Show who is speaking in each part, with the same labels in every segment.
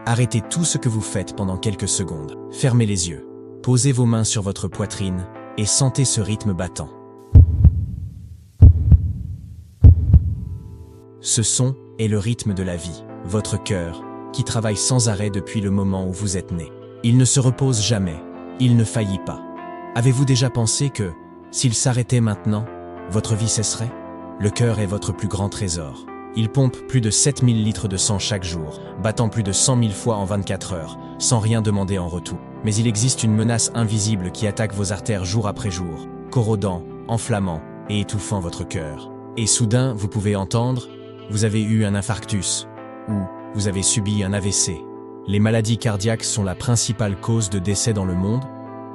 Speaker 1: Arrêtez tout ce que vous faites pendant quelques secondes. Fermez les yeux. Posez vos mains sur votre poitrine et sentez ce rythme battant. Ce son est le rythme de la vie, votre cœur, qui travaille sans arrêt depuis le moment où vous êtes né. Il ne se repose jamais, il ne faillit pas. Avez-vous déjà pensé que, s'il s'arrêtait maintenant, votre vie cesserait? Le cœur est votre plus grand trésor. Il pompe plus de 7000 litres de sang chaque jour, battant plus de 100 000 fois en 24 heures, sans rien demander en retour. Mais il existe une menace invisible qui attaque vos artères jour après jour, corrodant, enflammant et étouffant votre cœur. Et soudain, vous pouvez entendre « Vous avez eu un infarctus » ou « Vous avez subi un AVC ». Les maladies cardiaques sont la principale cause de décès dans le monde,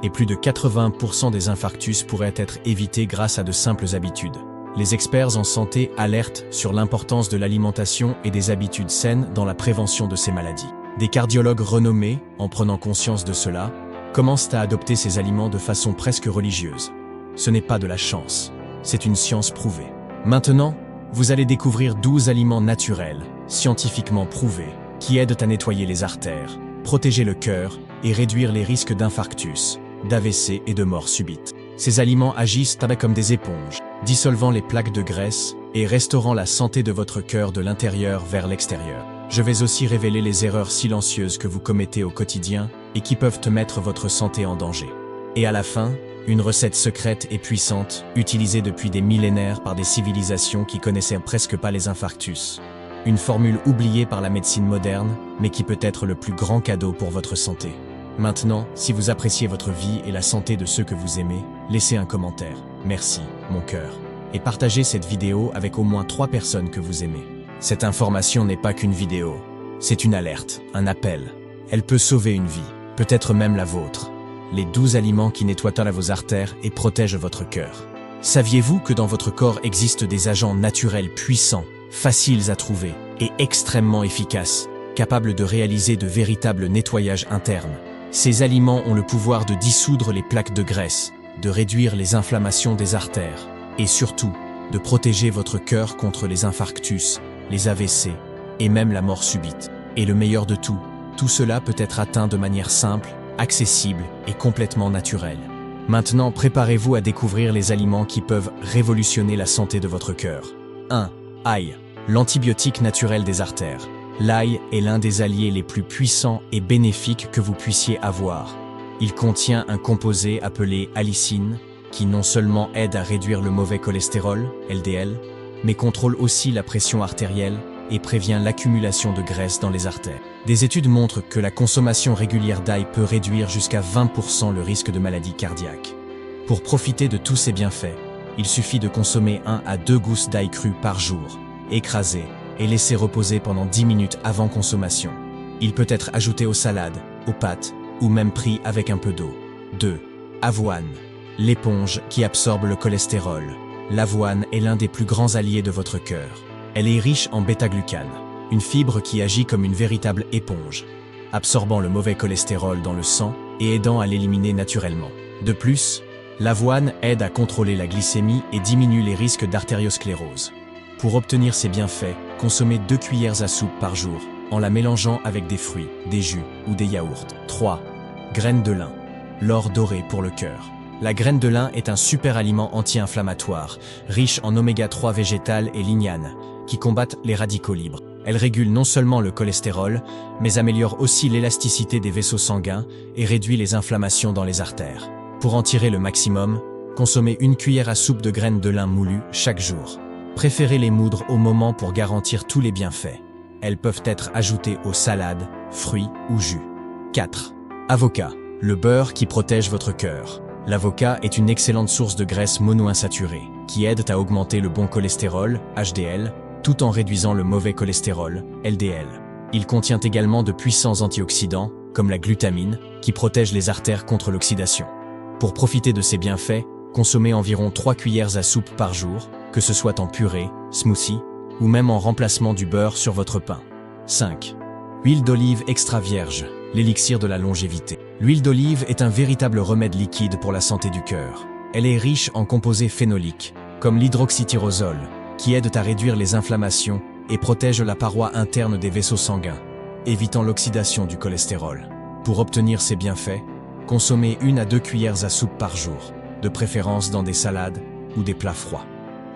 Speaker 1: et plus de 80% des infarctus pourraient être évités grâce à de simples habitudes. Les experts en santé alertent sur l'importance de l'alimentation et des habitudes saines dans la prévention de ces maladies. Des cardiologues renommés, en prenant conscience de cela, commencent à adopter ces aliments de façon presque religieuse. Ce n'est pas de la chance, c'est une science prouvée. Maintenant, vous allez découvrir 12 aliments naturels, scientifiquement prouvés, qui aident à nettoyer les artères, protéger le cœur et réduire les risques d'infarctus, d'AVC et de mort subite. Ces aliments agissent comme des éponges, dissolvant les plaques de graisse et restaurant la santé de votre cœur de l'intérieur vers l'extérieur. Je vais aussi révéler les erreurs silencieuses que vous commettez au quotidien et qui peuvent mettre votre santé en danger. Et à la fin, une recette secrète et puissante, utilisée depuis des millénaires par des civilisations qui connaissaient presque pas les infarctus. Une formule oubliée par la médecine moderne, mais qui peut être le plus grand cadeau pour votre santé. Maintenant, si vous appréciez votre vie et la santé de ceux que vous aimez, laissez un commentaire. Merci, mon cœur. Et partagez cette vidéo avec au moins 3 personnes que vous aimez. Cette information n'est pas qu'une vidéo. C'est une alerte, un appel. Elle peut sauver une vie, peut-être même la vôtre. Les 12 aliments qui nettoient vos artères et protègent votre cœur. Saviez-vous que dans votre corps existent des agents naturels puissants, faciles à trouver et extrêmement efficaces, capables de réaliser de véritables nettoyages internes? Ces aliments ont le pouvoir de dissoudre les plaques de graisse, de réduire les inflammations des artères et surtout de protéger votre cœur contre les infarctus, les AVC et même la mort subite. Et le meilleur de tout cela peut être atteint de manière simple, accessible et complètement naturelle. Maintenant, préparez-vous à découvrir les aliments qui peuvent révolutionner la santé de votre cœur. 1. Ail, l'antibiotique naturel des artères. L'ail est l'un des alliés les plus puissants et bénéfiques que vous puissiez avoir. Il contient un composé appelé allicine, qui non seulement aide à réduire le mauvais cholestérol, LDL, mais contrôle aussi la pression artérielle et prévient l'accumulation de graisse dans les artères. Des études montrent que la consommation régulière d'ail peut réduire jusqu'à 20% le risque de maladie cardiaque. Pour profiter de tous ces bienfaits, il suffit de consommer 1 à 2 gousses d'ail cru par jour, écrasées, et laisser reposer pendant 10 minutes avant consommation. Il peut être ajouté aux salades, aux pâtes, ou même pris avec un peu d'eau. 2. Avoine, l'éponge qui absorbe le cholestérol. L'avoine est l'un des plus grands alliés de votre cœur. Elle est riche en bêta-glucane, une fibre qui agit comme une véritable éponge, absorbant le mauvais cholestérol dans le sang et aidant à l'éliminer naturellement. De plus, l'avoine aide à contrôler la glycémie et diminue les risques d'artériosclérose. Pour obtenir ces bienfaits, consommez 2 cuillères à soupe par jour, en la mélangeant avec des fruits, des jus ou des yaourts. 3. Graines de lin, l'or doré pour le cœur. La graine de lin est un super aliment anti-inflammatoire, riche en oméga 3 végétal et lignane, qui combattent les radicaux libres. Elle régule non seulement le cholestérol, mais améliore aussi l'élasticité des vaisseaux sanguins et réduit les inflammations dans les artères. Pour en tirer le maximum, consommez 1 cuillère à soupe de graines de lin moulues chaque jour. Préférez les moudre au moment pour garantir tous les bienfaits. Elles peuvent être ajoutées aux salades, fruits ou jus. 4. Avocat, le beurre qui protège votre cœur. L'avocat est une excellente source de graisse monoinsaturée, qui aide à augmenter le bon cholestérol, HDL, tout en réduisant le mauvais cholestérol, LDL. Il contient également de puissants antioxydants, comme la glutamine, qui protège les artères contre l'oxydation. Pour profiter de ces bienfaits, consommez environ 3 cuillères à soupe par jour, que ce soit en purée, smoothie, ou même en remplacement du beurre sur votre pain. 5. Huile d'olive extra vierge, l'élixir de la longévité. L'huile d'olive est un véritable remède liquide pour la santé du cœur. Elle est riche en composés phénoliques, comme l'hydroxytyrosol, qui aident à réduire les inflammations et protègent la paroi interne des vaisseaux sanguins. évitant l'oxydation du cholestérol. Pour obtenir ces bienfaits, consommez 1 à 2 cuillères à soupe par jour, de préférence dans des salades ou des plats froids.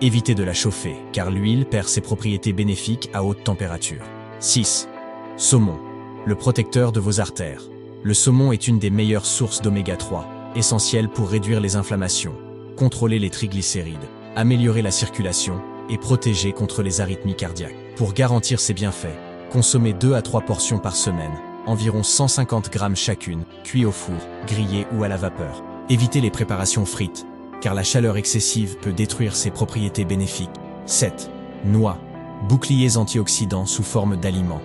Speaker 1: Évitez de la chauffer, car l'huile perd ses propriétés bénéfiques à haute température. 6. Saumon, le protecteur de vos artères. Le saumon est une des meilleures sources d'oméga 3, essentielle pour réduire les inflammations, contrôler les triglycérides, améliorer la circulation et protéger contre les arythmies cardiaques. Pour garantir ces bienfaits, consommez 2 à 3 portions par semaine, environ 150 grammes chacune, cuits au four, grillés ou à la vapeur. Évitez les préparations frites, car la chaleur excessive peut détruire ses propriétés bénéfiques. 7. Noix, boucliers antioxydants sous forme d'aliments.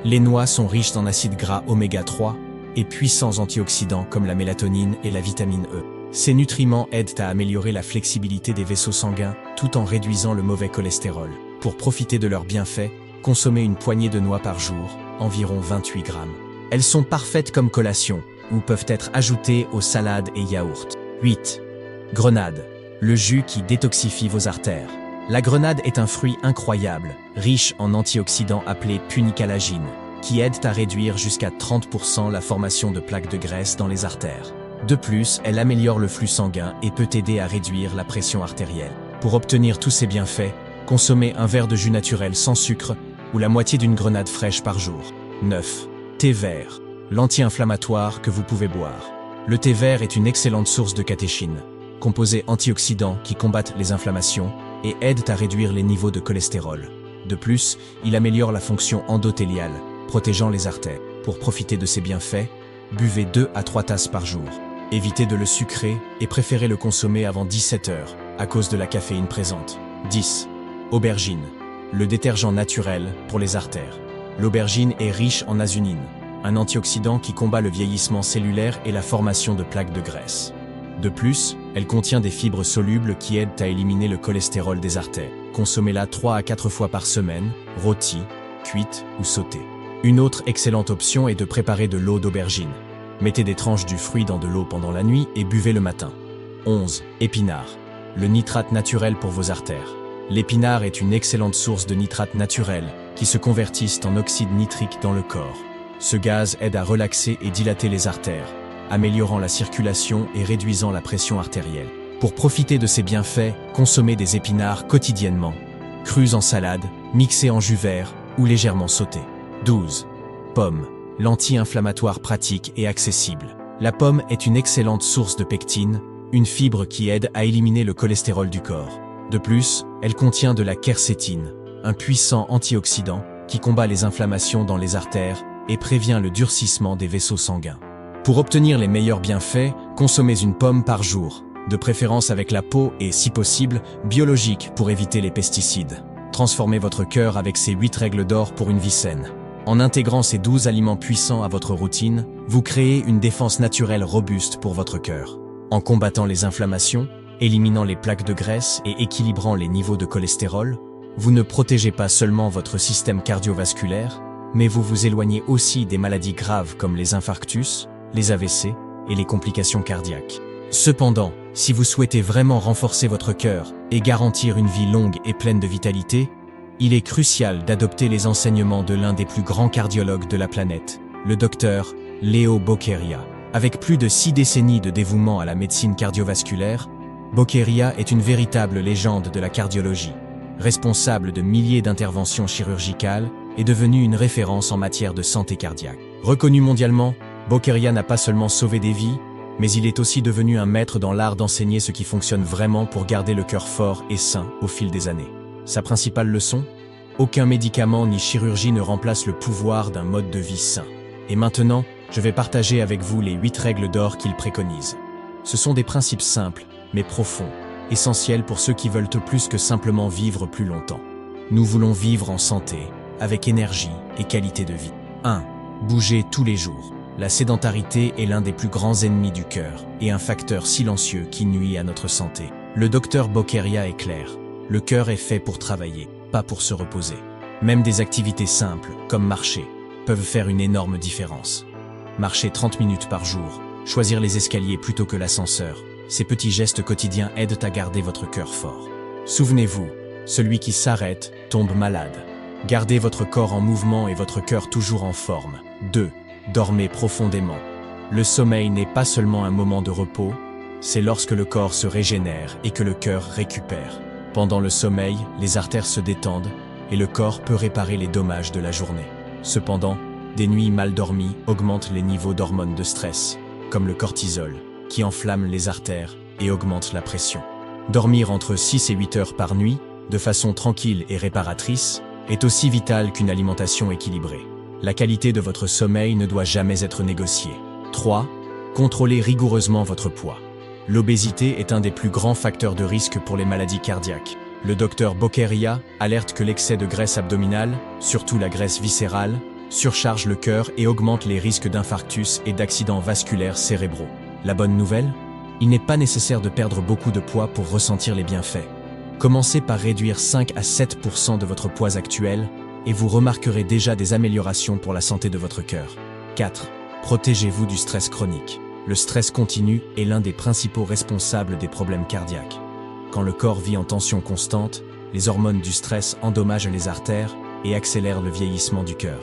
Speaker 1: Les noix sont riches en acides gras oméga 3 et puissants antioxydants comme la mélatonine et la vitamine E. Ces nutriments aident à améliorer la flexibilité des vaisseaux sanguins tout en réduisant le mauvais cholestérol. Pour profiter de leurs bienfaits, consommez une poignée de noix par jour, environ 28 grammes. Elles sont parfaites comme collation ou peuvent être ajoutées aux salades et yaourts. 8. Grenade, le jus qui détoxifie vos artères. La grenade est un fruit incroyable, riche en antioxydants appelés punicalagine, qui aident à réduire jusqu'à 30% la formation de plaques de graisse dans les artères. De plus, elle améliore le flux sanguin et peut aider à réduire la pression artérielle. Pour obtenir tous ces bienfaits, consommez un verre de jus naturel sans sucre ou la moitié d'une grenade fraîche par jour. 9. Thé vert, l'anti-inflammatoire que vous pouvez boire. Le thé vert est une excellente source de catéchine, composés antioxydants qui combattent les inflammations et aident à réduire les niveaux de cholestérol. De plus, il améliore la fonction endothéliale, protégeant les artères. Pour profiter de ces bienfaits, buvez 2 à 3 tasses par jour. Évitez de le sucrer et préférez le consommer avant 17 heures, à cause de la caféine présente. 10. Aubergine, le détergent naturel pour les artères. L'aubergine est riche en azunine, un antioxydant qui combat le vieillissement cellulaire et la formation de plaques de graisse. De plus, elle contient des fibres solubles qui aident à éliminer le cholestérol des artères. Consommez-la 3 à 4 fois par semaine, rôtie, cuite ou sautée. Une autre excellente option est de préparer de l'eau d'aubergine. Mettez des tranches du fruit dans de l'eau pendant la nuit et buvez le matin. 11. Épinard, le nitrate naturel pour vos artères. L'épinard est une excellente source de nitrate naturel qui se convertissent en oxyde nitrique dans le corps. Ce gaz aide à relaxer et dilater les artères, améliorant la circulation et réduisant la pression artérielle. Pour profiter de ces bienfaits, consommez des épinards quotidiennement, crus en salade, mixés en jus vert ou légèrement sautés. 12. Pomme, l'anti-inflammatoire pratique et accessible. La pomme est une excellente source de pectine, une fibre qui aide à éliminer le cholestérol du corps. De plus, elle contient de la quercétine, un puissant antioxydant qui combat les inflammations dans les artères et prévient le durcissement des vaisseaux sanguins. Pour obtenir les meilleurs bienfaits, consommez une pomme par jour, de préférence avec la peau et, si possible, biologique pour éviter les pesticides. Transformez votre cœur avec ces 8 règles d'or pour une vie saine. En intégrant ces 12 aliments puissants à votre routine, vous créez une défense naturelle robuste pour votre cœur. En combattant les inflammations, éliminant les plaques de graisse et équilibrant les niveaux de cholestérol, vous ne protégez pas seulement votre système cardiovasculaire, mais vous vous éloignez aussi des maladies graves comme les infarctus, les AVC et les complications cardiaques. Cependant, si vous souhaitez vraiment renforcer votre cœur et garantir une vie longue et pleine de vitalité, il est crucial d'adopter les enseignements de l'un des plus grands cardiologues de la planète, le docteur Leo Boccheria. Avec plus de 6 décennies de dévouement à la médecine cardiovasculaire, Boccheria est une véritable légende de la cardiologie. Responsable de milliers d'interventions chirurgicales, est devenu une référence en matière de santé cardiaque. Reconnu mondialement, Boccheria n'a pas seulement sauvé des vies, mais il est aussi devenu un maître dans l'art d'enseigner ce qui fonctionne vraiment pour garder le cœur fort et sain au fil des années. Sa principale leçon ? Aucun médicament ni chirurgie ne remplace le pouvoir d'un mode de vie sain. Et maintenant, je vais partager avec vous les 8 règles d'or qu'il préconise. Ce sont des principes simples, mais profonds, essentiels pour ceux qui veulent plus que simplement vivre plus longtemps. Nous voulons vivre en santé, avec énergie et qualité de vie. 1. Bouger tous les jours. La sédentarité est l'un des plus grands ennemis du cœur et un facteur silencieux qui nuit à notre santé. Le docteur Boccheria est clair. Le cœur est fait pour travailler, pas pour se reposer. Même des activités simples, comme marcher, peuvent faire une énorme différence. Marcher 30 minutes par jour, choisir les escaliers plutôt que l'ascenseur, ces petits gestes quotidiens aident à garder votre cœur fort. Souvenez-vous, celui qui s'arrête tombe malade. Gardez votre corps en mouvement et votre cœur toujours en forme. 2. Dormez profondément. Le sommeil n'est pas seulement un moment de repos, c'est lorsque le corps se régénère et que le cœur récupère. Pendant le sommeil, les artères se détendent et le corps peut réparer les dommages de la journée. Cependant, des nuits mal dormies augmentent les niveaux d'hormones de stress, comme le cortisol, qui enflamme les artères et augmente la pression. Dormir entre 6 et 8 heures par nuit, de façon tranquille et réparatrice, est aussi vital qu'une alimentation équilibrée. La qualité de votre sommeil ne doit jamais être négociée. 3. Contrôlez rigoureusement votre poids. L'obésité est un des plus grands facteurs de risque pour les maladies cardiaques. Le docteur Boccaria alerte que l'excès de graisse abdominale, surtout la graisse viscérale, surcharge le cœur et augmente les risques d'infarctus et d'accidents vasculaires cérébraux. La bonne nouvelle ? Il n'est pas nécessaire de perdre beaucoup de poids pour ressentir les bienfaits. Commencez par réduire 5 à 7% de votre poids actuel et vous remarquerez déjà des améliorations pour la santé de votre cœur. 4. Protégez-vous du stress chronique. Le stress continu est l'un des principaux responsables des problèmes cardiaques. Quand le corps vit en tension constante, les hormones du stress endommagent les artères et accélèrent le vieillissement du cœur.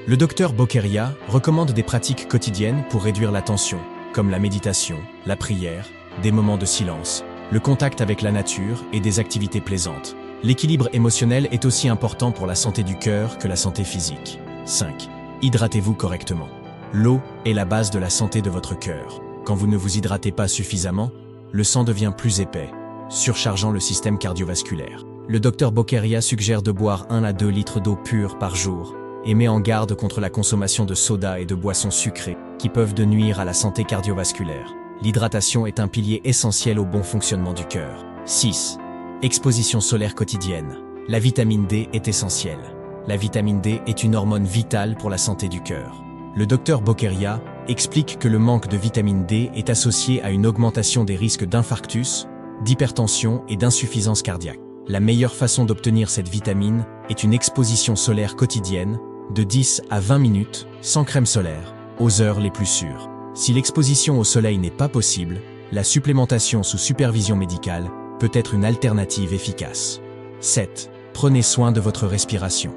Speaker 1: Le docteur Boccaria recommande des pratiques quotidiennes pour réduire la tension, comme la méditation, la prière, des moments de silence, le contact avec la nature et des activités plaisantes. L'équilibre émotionnel est aussi important pour la santé du cœur que la santé physique. 5. Hydratez-vous correctement. L'eau est la base de la santé de votre cœur. Quand vous ne vous hydratez pas suffisamment, le sang devient plus épais, surchargeant le système cardiovasculaire. Le docteur Boccaria suggère de boire 1 à 2 litres d'eau pure par jour et met en garde contre la consommation de soda et de boissons sucrées qui peuvent nuire à la santé cardiovasculaire. L'hydratation est un pilier essentiel au bon fonctionnement du cœur. 6. Exposition solaire quotidienne. La vitamine D est essentielle. La vitamine D est une hormone vitale pour la santé du cœur. Le docteur Boccaria explique que le manque de vitamine D est associé à une augmentation des risques d'infarctus, d'hypertension et d'insuffisance cardiaque. La meilleure façon d'obtenir cette vitamine est une exposition solaire quotidienne de 10 à 20 minutes, sans crème solaire, aux heures les plus sûres. Si l'exposition au soleil n'est pas possible, la supplémentation sous supervision médicale peut être une alternative efficace. 7. Prenez soin de votre respiration.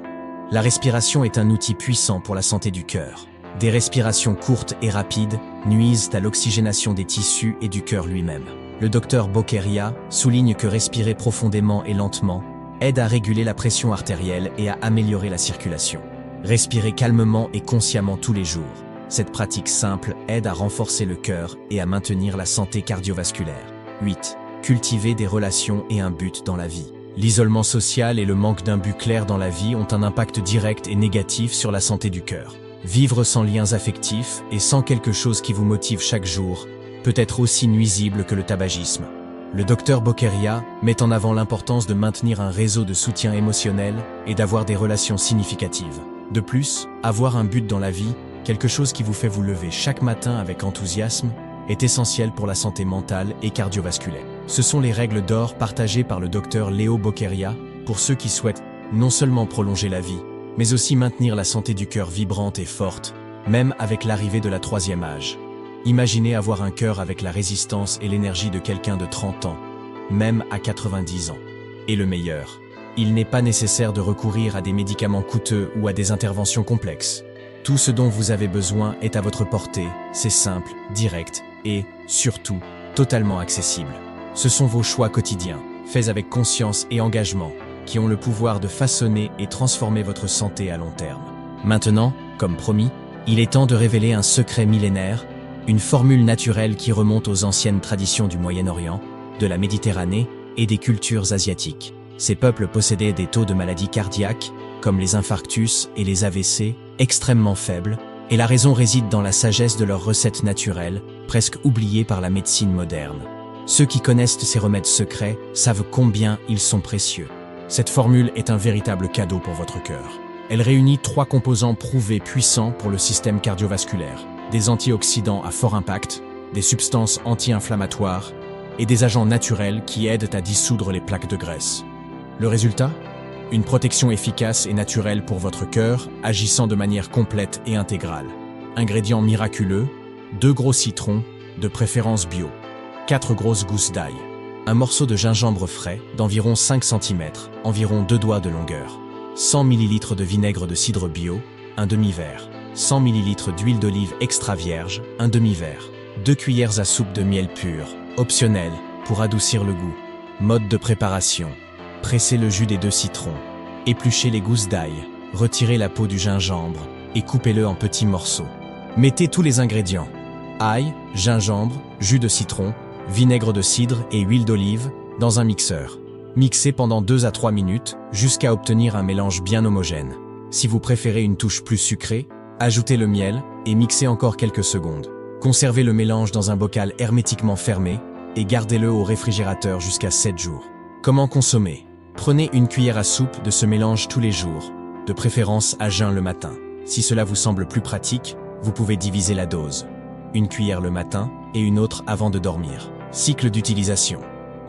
Speaker 1: La respiration est un outil puissant pour la santé du cœur. Des respirations courtes et rapides nuisent à l'oxygénation des tissus et du cœur lui-même. Le docteur Boccaria souligne que respirer profondément et lentement aide à réguler la pression artérielle et à améliorer la circulation. Respirez calmement et consciemment tous les jours. Cette pratique simple aide à renforcer le cœur et à maintenir la santé cardiovasculaire. 8. Cultivez des relations et un but dans la vie. L'isolement social et le manque d'un but clair dans la vie ont un impact direct et négatif sur la santé du cœur. Vivre sans liens affectifs et sans quelque chose qui vous motive chaque jour peut être aussi nuisible que le tabagisme. Le docteur Boccaria met en avant l'importance de maintenir un réseau de soutien émotionnel et d'avoir des relations significatives. De plus, avoir un but dans la vie, quelque chose qui vous fait vous lever chaque matin avec enthousiasme, est essentiel pour la santé mentale et cardiovasculaire. Ce sont les règles d'or partagées par le docteur Léo Boccaria pour ceux qui souhaitent non seulement prolonger la vie, mais aussi maintenir la santé du cœur vibrante et forte, même avec l'arrivée de la 3e âge. Imaginez avoir un cœur avec la résistance et l'énergie de quelqu'un de 30 ans, même à 90 ans. Et le meilleur, il n'est pas nécessaire de recourir à des médicaments coûteux ou à des interventions complexes. Tout ce dont vous avez besoin est à votre portée, c'est simple, direct et, surtout, totalement accessible. Ce sont vos choix quotidiens, faits avec conscience et engagement, qui ont le pouvoir de façonner et transformer votre santé à long terme. Maintenant, comme promis, il est temps de révéler un secret millénaire, une formule naturelle qui remonte aux anciennes traditions du Moyen-Orient, de la Méditerranée et des cultures asiatiques. Ces peuples possédaient des taux de maladies cardiaques, comme les infarctus et les AVC, extrêmement faibles, et la raison réside dans la sagesse de leurs recettes naturelles, presque oubliées par la médecine moderne. Ceux qui connaissent ces remèdes secrets savent combien ils sont précieux. Cette formule est un véritable cadeau pour votre cœur. Elle réunit 3 composants prouvés puissants pour le système cardiovasculaire, des antioxydants à fort impact, des substances anti-inflammatoires et des agents naturels qui aident à dissoudre les plaques de graisse. Le résultat ? Une protection efficace et naturelle pour votre cœur, agissant de manière complète et intégrale. Ingrédients miraculeux, 2 gros citrons, de préférence bio, 4 grosses gousses d'ail, un morceau de gingembre frais d'environ 5 cm, environ 2 doigts de longueur, 100 ml de vinaigre de cidre bio, un demi-verre. 100 ml d'huile d'olive extra vierge, un demi-verre. 2 cuillères à soupe de miel pur, optionnel, pour adoucir le goût. Mode de préparation. Pressez le jus des 2 citrons. Épluchez les gousses d'ail. Retirez la peau du gingembre et coupez-le en petits morceaux. Mettez tous les ingrédients. Ail, gingembre, jus de citron, vinaigre de cidre et huile d'olive dans un mixeur. Mixez pendant 2 à 3 minutes jusqu'à obtenir un mélange bien homogène. Si vous préférez une touche plus sucrée, ajoutez le miel et mixez encore quelques secondes. Conservez le mélange dans un bocal hermétiquement fermé et gardez-le au réfrigérateur jusqu'à 7 jours. Comment consommer? Prenez une cuillère à soupe de ce mélange tous les jours, de préférence à jeun le matin. Si cela vous semble plus pratique, vous pouvez diviser la dose. Une cuillère le matin et une autre avant de dormir. Cycle d'utilisation.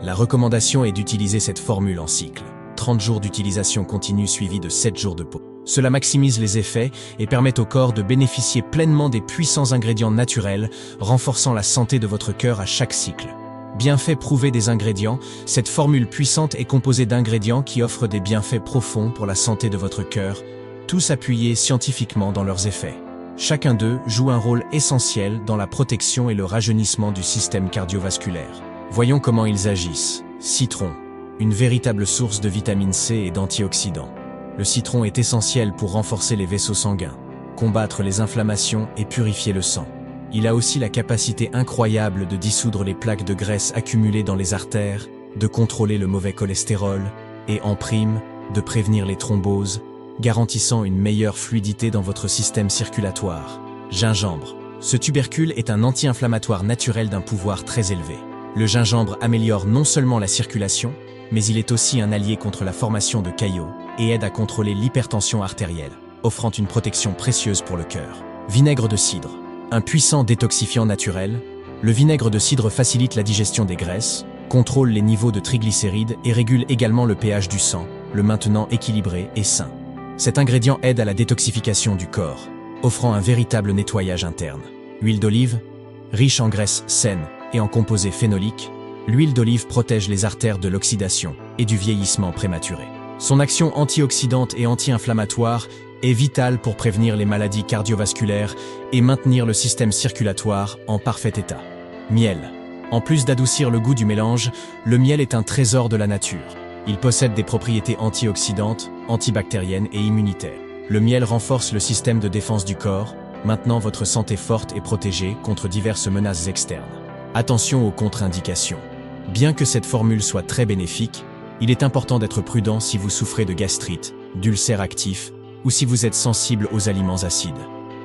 Speaker 1: La recommandation est d'utiliser cette formule en cycle. 30 jours d'utilisation continue suivis de 7 jours de pause. Cela maximise les effets et permet au corps de bénéficier pleinement des puissants ingrédients naturels, renforçant la santé de votre cœur à chaque cycle. Bienfaits prouvés des ingrédients, cette formule puissante est composée d'ingrédients qui offrent des bienfaits profonds pour la santé de votre cœur, tous appuyés scientifiquement dans leurs effets. Chacun d'eux joue un rôle essentiel dans la protection et le rajeunissement du système cardiovasculaire. Voyons comment ils agissent. Citron, une véritable source de vitamine C et d'antioxydants. Le citron est essentiel pour renforcer les vaisseaux sanguins, combattre les inflammations et purifier le sang. Il a aussi la capacité incroyable de dissoudre les plaques de graisse accumulées dans les artères, de contrôler le mauvais cholestérol et, en prime, de prévenir les thromboses, garantissant une meilleure fluidité dans votre système circulatoire. Gingembre. Ce tubercule est un anti-inflammatoire naturel d'un pouvoir très élevé. Le gingembre améliore non seulement la circulation, mais il est aussi un allié contre la formation de caillots et aide à contrôler l'hypertension artérielle, offrant une protection précieuse pour le cœur. Vinaigre de cidre. Un puissant détoxifiant naturel, le vinaigre de cidre facilite la digestion des graisses, contrôle les niveaux de triglycérides et régule également le pH du sang, le maintenant équilibré et sain. Cet ingrédient aide à la détoxification du corps, offrant un véritable nettoyage interne. Huile d'olive, riche en graisses saines et en composés phénoliques, l'huile d'olive protège les artères de l'oxydation et du vieillissement prématuré. Son action antioxydante et anti-inflammatoire est vitale pour prévenir les maladies cardiovasculaires et maintenir le système circulatoire en parfait état. Miel. En plus d'adoucir le goût du mélange, le miel est un trésor de la nature. Il possède des propriétés antioxydantes, antibactériennes et immunitaires. Le miel renforce le système de défense du corps, maintenant votre santé forte et protégée contre diverses menaces externes. Attention aux contre-indications. Bien que cette formule soit très bénéfique, il est important d'être prudent si vous souffrez de gastrite, d'ulcères actifs, ou si vous êtes sensible aux aliments acides.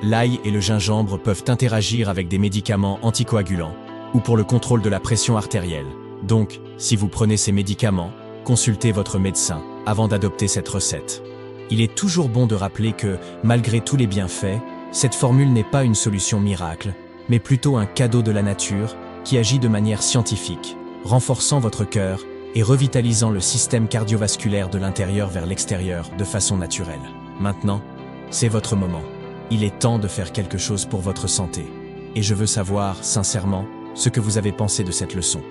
Speaker 1: L'ail et le gingembre peuvent interagir avec des médicaments anticoagulants ou pour le contrôle de la pression artérielle. Donc, si vous prenez ces médicaments, consultez votre médecin avant d'adopter cette recette. Il est toujours bon de rappeler que, malgré tous les bienfaits, cette formule n'est pas une solution miracle, mais plutôt un cadeau de la nature qui agit de manière scientifique, renforçant votre cœur et revitalisant le système cardiovasculaire de l'intérieur vers l'extérieur de façon naturelle. Maintenant, c'est votre moment. Il est temps de faire quelque chose pour votre santé. Et je veux savoir, sincèrement, ce que vous avez pensé de cette leçon.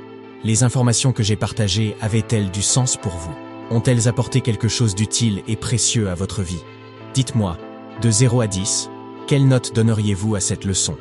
Speaker 1: Les informations que j'ai partagées avaient-elles du sens pour vous? Ont-elles apporté quelque chose d'utile et précieux à votre vie? Dites-moi, de 0 à 10, quelle note donneriez-vous à cette leçon?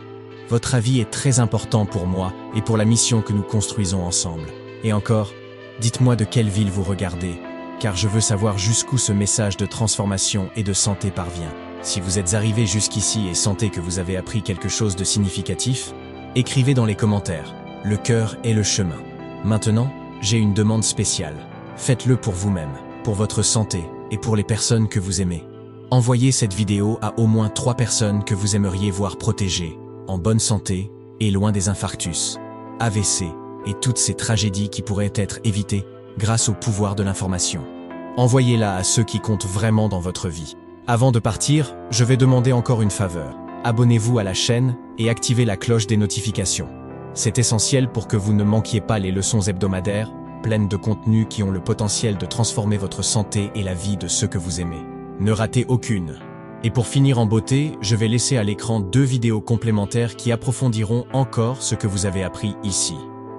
Speaker 1: Votre avis est très important pour moi et pour la mission que nous construisons ensemble. Et encore, dites-moi de quelle ville vous regardez, car je veux savoir jusqu'où ce message de transformation et de santé parvient. Si vous êtes arrivé jusqu'ici et sentez que vous avez appris quelque chose de significatif, écrivez dans les commentaires. Le cœur est le chemin. Maintenant, j'ai une demande spéciale. Faites-le pour vous-même, pour votre santé et pour les personnes que vous aimez. Envoyez cette vidéo à au moins 3 personnes que vous aimeriez voir protégées, en bonne santé et loin des infarctus, AVC et toutes ces tragédies qui pourraient être évitées grâce au pouvoir de l'information. Envoyez-la à ceux qui comptent vraiment dans votre vie. Avant de partir, je vais demander encore une faveur. Abonnez-vous à la chaîne et activez la cloche des notifications. C'est essentiel pour que vous ne manquiez pas les leçons hebdomadaires, pleines de contenus qui ont le potentiel de transformer votre santé et la vie de ceux que vous aimez. Ne ratez aucune. Et pour finir en beauté, je vais laisser à l'écran 2 vidéos complémentaires qui approfondiront encore ce que vous avez appris ici.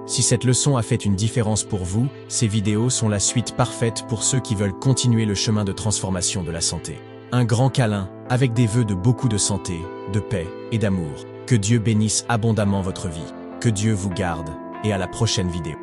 Speaker 1: Si cette leçon a fait une différence pour vous, ces vidéos sont la suite parfaite pour ceux qui veulent continuer le chemin de transformation de la santé. Un grand câlin, avec des vœux de beaucoup de santé, de paix et d'amour. Que Dieu bénisse abondamment votre vie. Que Dieu vous garde, et à la prochaine vidéo.